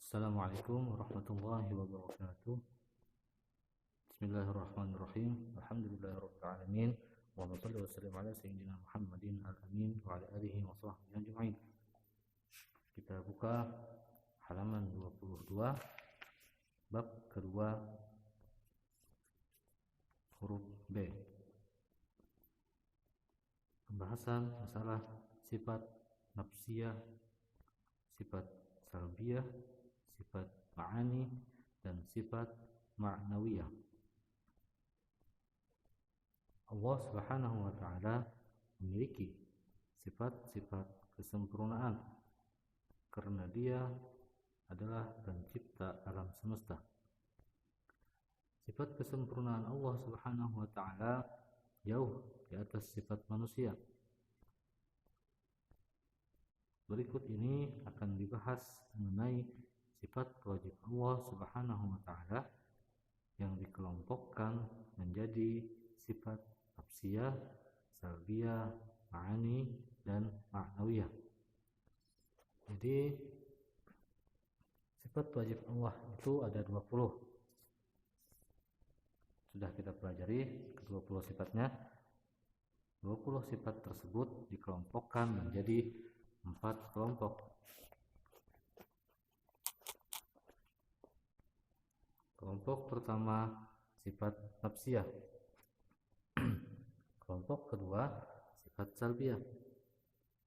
Assalamualaikum warahmatullahi wabarakatuh. Bismillahirrahmanirrahim. Alhamdulillahirabbil alamin. Wa shalli wa sallim ala sayyidina Muhammadin al-amin wa ala alihi wa sahbihi ajma'in. Kita buka halaman 22 bab kedua huruf B. Pembahasan masalah sifat nafsiyah, sifat salbiyah, sifat ma'ani dan sifat ma'nawiyah. Allah Subhanahu wa taala memiliki sifat-sifat kesempurnaan karena Dia adalah pencipta alam semesta. Sifat kesempurnaan Allah Subhanahu wa taala jauh di atas sifat manusia. Berikut ini akan dibahas mengenai sifat wajib Allah Subhanahu wa taala yang dikelompokkan menjadi sifat nafsiyah, salbiyah, ma'ani dan ma'nawiyah. Jadi sifat wajib Allah itu ada 20. Sudah kita pelajari ke-20 sifatnya. 20 sifat tersebut dikelompokkan menjadi 4 kelompok. Kelompok pertama sifat nafsiyah. Kelompok kedua sifat salbiyah.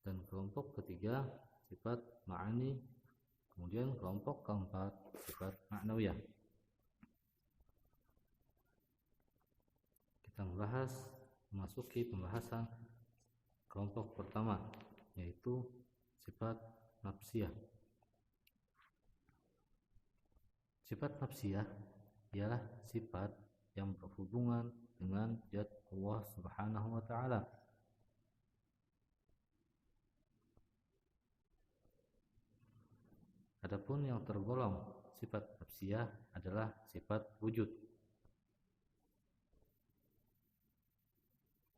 Dan kelompok ketiga sifat ma'ani. Kemudian kelompok keempat sifat ma'nawiyah. Kita memasuki pembahasan kelompok pertama, yaitu sifat nafsiyah. Sifat nafsiyah ialah sifat yang berhubungan dengan zat Allah Subhanahu wa taala. Adapun yang tergolong sifat nafsiyah adalah sifat wujud.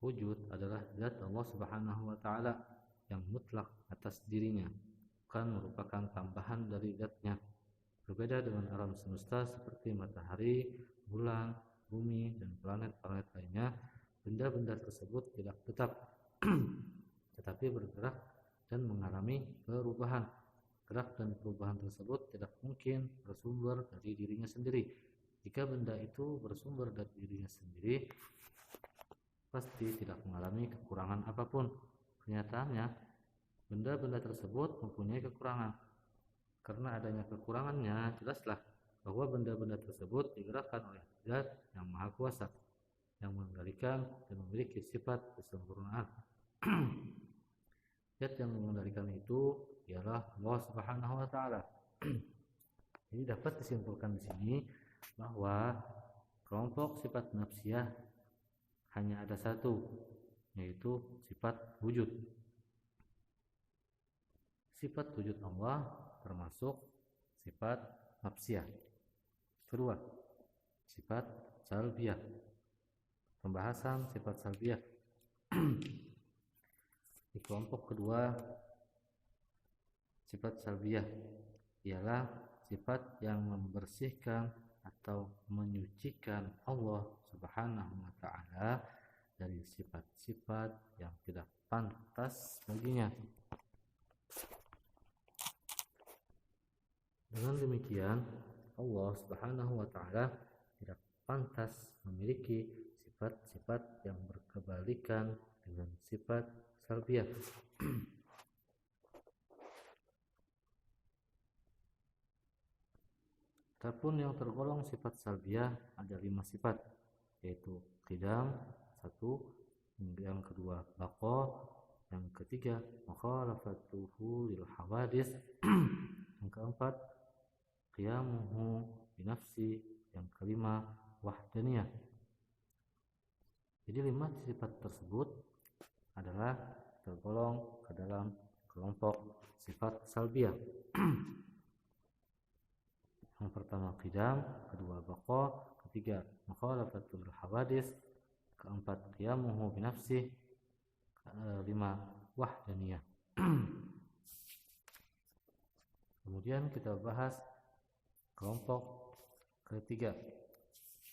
Wujud adalah zat Allah Subhanahu wa taala yang mutlak atas dirinya, bukan merupakan tambahan dari zatnya. Berbeda dengan alam semesta seperti matahari, bulan, bumi, dan planet-planet lainnya, benda-benda tersebut tidak tetap, tetapi bergerak dan mengalami perubahan. Gerak dan perubahan tersebut tidak mungkin bersumber dari dirinya sendiri. Jika benda itu bersumber dari dirinya sendiri, pasti tidak mengalami kekurangan apapun. Kenyataannya, benda-benda tersebut mempunyai kekurangan. Karena adanya kekurangannya, jelaslah bahwa benda-benda tersebut digerakkan oleh Zat yang Maha Kuasa, yang mengendalikan dan memiliki sifat kesempurnaan. Zat yang mengendalikan itu ialah Allah Subhanahu wa taala. Jadi dapat disimpulkan di sini bahwa kelompok sifat nafsiyah hanya ada satu, yaitu sifat wujud. Sifat wujud Allah termasuk sifat nafsiyah. Kedua, sifat salbiyah. Pembahasan sifat salbiyah. Di kelompok kedua, sifat salbiyah ialah sifat yang membersihkan atau menyucikan Allah Subhanahu wa taala dari sifat-sifat yang tidak pantas baginya. Dengan demikian, Allah Subhanahu wa taala tidak pantas memiliki sifat-sifat yang berkebalikan dengan sifat salbiyah. Adapun yang tergolong sifat salbiyah ada 5 sifat, yaitu qidam 1, yang kedua baqa, yang ketiga mukhalafatuhu lil hawadis, yang keempat qiyamuhu binafsi, yang kelima wahdaniyah. Jadi 5 sifat tersebut adalah tergolong ke dalam kelompok sifat salbiyah. Yang pertama qidam, kedua baqa, ketiga mukhalafatul hawadis, keempat qiyamuhu binafsi, kelima wahdaniyah. Kemudian kita bahas kelompok ketiga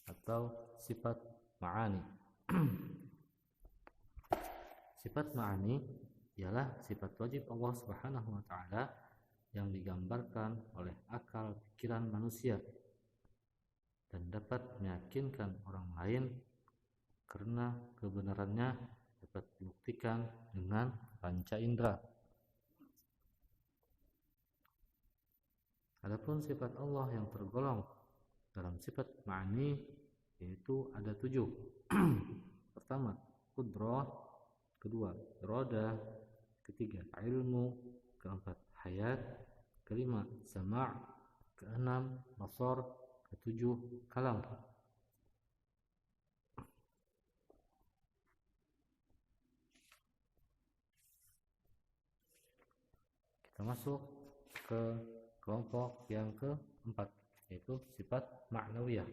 atau sifat ma'ani. Sifat ma'ani ialah sifat wajib Allah Subhanahu wa taala yang digambarkan oleh akal pikiran manusia dan dapat meyakinkan orang lain karena kebenarannya dapat dibuktikan dengan panca indera. Adapun sifat Allah yang tergolong dalam sifat ma'ani yaitu ada 7. Pertama, qudrah, kedua, iradah, ketiga, ilmu, keempat, hayat, kelima, sama', keenam, basar, ketujuh, kalam. Kita masuk ke kelompok yang keempat, yaitu sifat ma'nawiyah.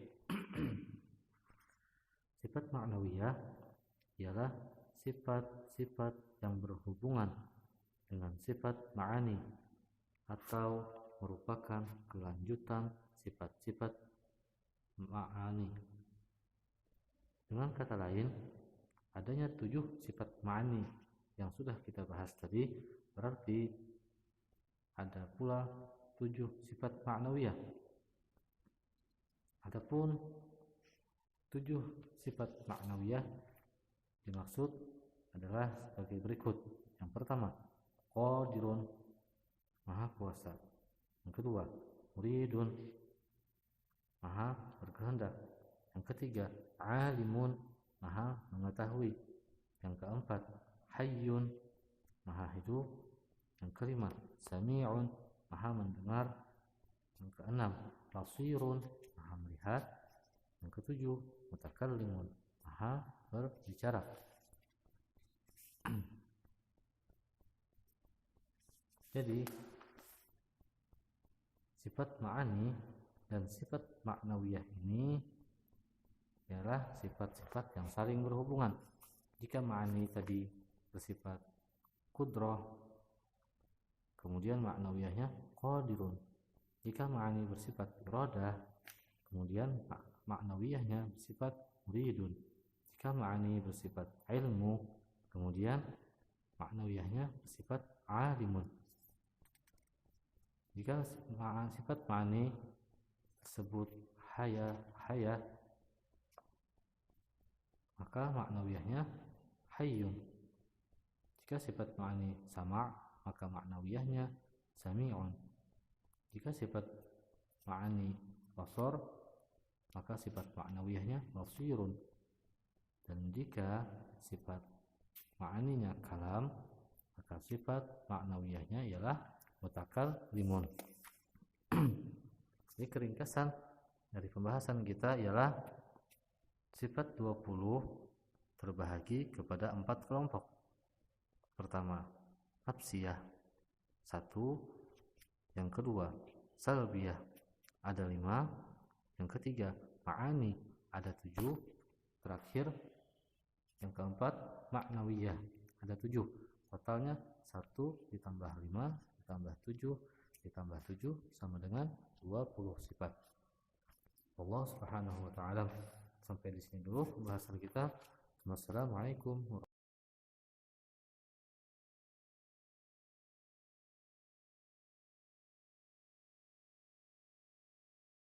Sifat ma'nawiyah ialah sifat-sifat yang berhubungan dengan sifat ma'ani atau merupakan kelanjutan sifat-sifat ma'ani. Dengan kata lain, adanya 7 sifat ma'ani yang sudah kita bahas tadi, berarti ada pula 7 sifat ma'nawiyah. Adapun 7 sifat ma'nawiyah dimaksud adalah sebagai berikut. Yang pertama, qadirun, maha kuasa. Yang kedua, muridun, maha berkehendak. Yang ketiga, alimun, maha mengetahui. Yang keempat, hayyun, maha hidup. Yang kelima, sami'un, maha mendengar. Yang keenam, basirun, maha melihat. Yang ketujuh, mutakallimun, maha berbicara. Jadi sifat ma'ani dan sifat ma'nawiyah ini ialah sifat-sifat yang saling berhubungan. Jika ma'ani tadi bersifat qudrah, kemudian ma'nawiyahnya qadirun. Jika ma'ani bersifat iradah, kemudian ma'nawiyahnya bersifat muridun. Jika ma'ani bersifat ilmu, kemudian ma'nawiyahnya bersifat alimun. Jika sifat ma'ani tersebut haya, maka ma'nawiyahnya hayyun. Jika sifat ma'ani sama', maka ma'nawiyahnya sami'un. Jika sifat ma'ani basar, maka sifat ma'nawiyahnya basirun. Dan jika sifat ma'aninya kalam, maka sifat ma'nawiyahnya ialah mutakallimun. Jadi keringkasan dari pembahasan kita ialah sifat 20 terbahagi kepada 4 kelompok. Pertama, nafsiyah 1. Yang kedua, salbiyah ada 5. Yang ketiga, ma'ani ada 7. Terakhir, yang keempat, ma'nawiyah ada 7. Totalnya 1 ditambah 5 ditambah 7 ditambah 7 sama dengan 20 sifat. Allah Subhanahu wa taala. Sampai di sini dulu pembahasan kita. Wassalamualaikum warahmatullahi wabarakatuh.